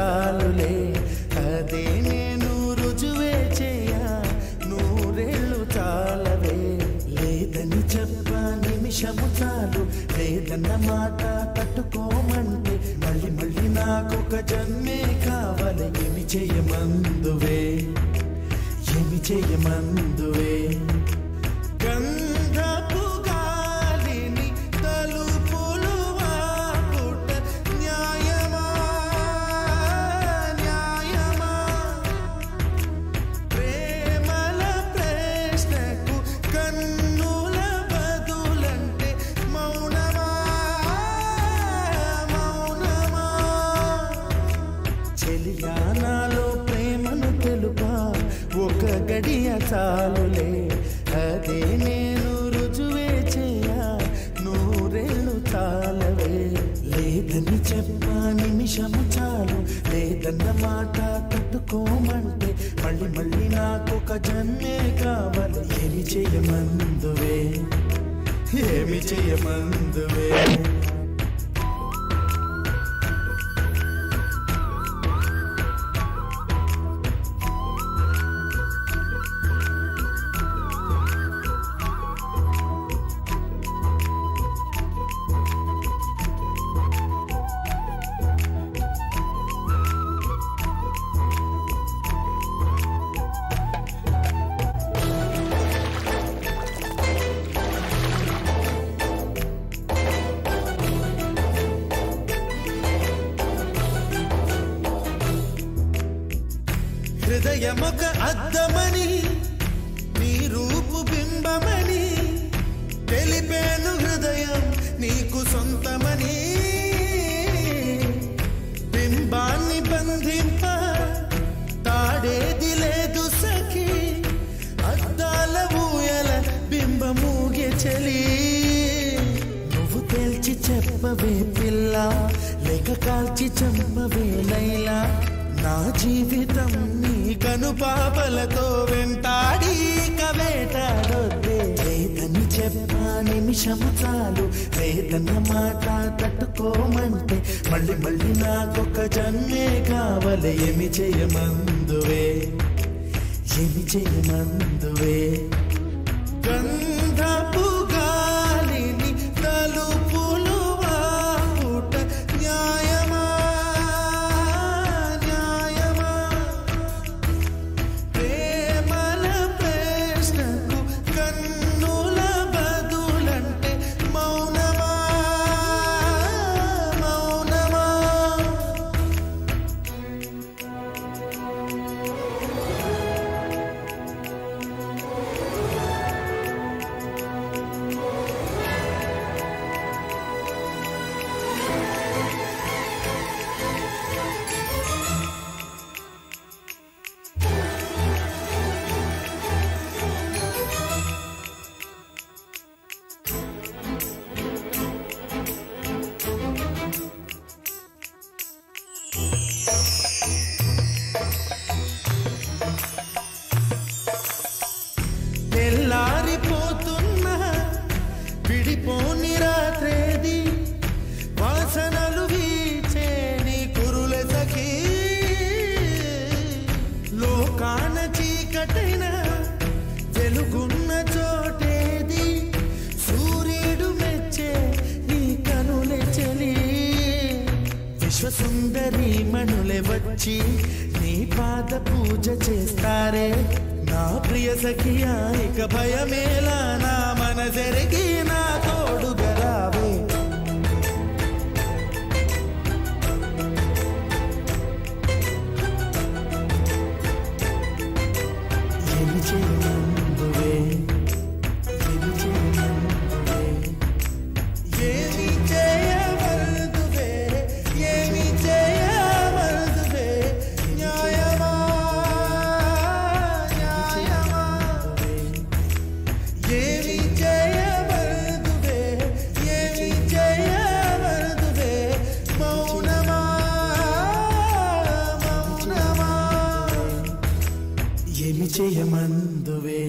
చాలులే అదే నేను రుజువే చేయ నూరేళ్ళు చాలవే లేదని చెప్ప నిమిషము చాలు లేదన్న మాట తట్టుకోమంటే మళ్ళీ మళ్ళీ నాకొక జన్మే కావాలి ఏమి చేయమందువే ఏమి చేయమందువే గంధపు గాలిని తలుపులు వాపుట న్యాయమా న్యాయమా ప్రేమల ప్రశ్నకు కన్నుల బదులంటే మౌనమా మౌనమా చెలియానాలో ప్రేమను తెలుపా ఒక గడియ చాలులే అదే నేను రుజువే చేయ నూరేళ్ళు చాలవే లేదని చెప్ప నిమిషము చాలు లేదన్న మాట తట్టుకోమంటే మళ్ళీ మళ్ళీ నాకొక జన్మే కావాలి ఏమి చేయమందువే ఏమి చేయమందువే హృదయమొక అద్దమని నీ రూపు బింబమని తెలిపేను హృదయం నీకు సొంతమని బింబాన్ని బంధింప తాడేది లేదు సఖి అద్దాల ఊయల బింబమూగే చలి నువ్వు తేల్చి చెప్పవే పిల్ల లేక కాల్చి చంపవే లైలా నా జీవితం నీ కనుపాపలతో వెంటాడి కవేటాడొద్దే లేదని చెప్పా నిమిషము చాలు లేదన్న మాట తట్టుకోమంటే మళ్ళీ మళ్ళీ నాకొక జన్మే కావాలి ఏమి చేయమందువే ఏమి చేయమందువే గంధపు గాలిని తలుపులు వాపుట న్యాయమా తెల్లారిపోతున్నా విడిపోని రాత్రేది వాసనలు వీచే నీ కురుల సఖీ లోకాన చీకటైన వెలుగున్న చోటేది సూర్యుడు మెచ్చే నీ కనులే చలి విశ్వసుందరి మణులే వచ్చి నీ పాద పూజ చేస్తారే నా ప్రియ సఖియా ఇక భయమేలా నా మనసెరిగి నా తోడుగా రావే ఏమి చేయమందువే ఏమి చేయమందువే ఏమి చేయమందువే ఏమి చేయమందువే న్యాయమా ఏమి చేయమందువే ఏమి చేయమందువే మౌనమా మౌనమా ఏమి చేయమందువే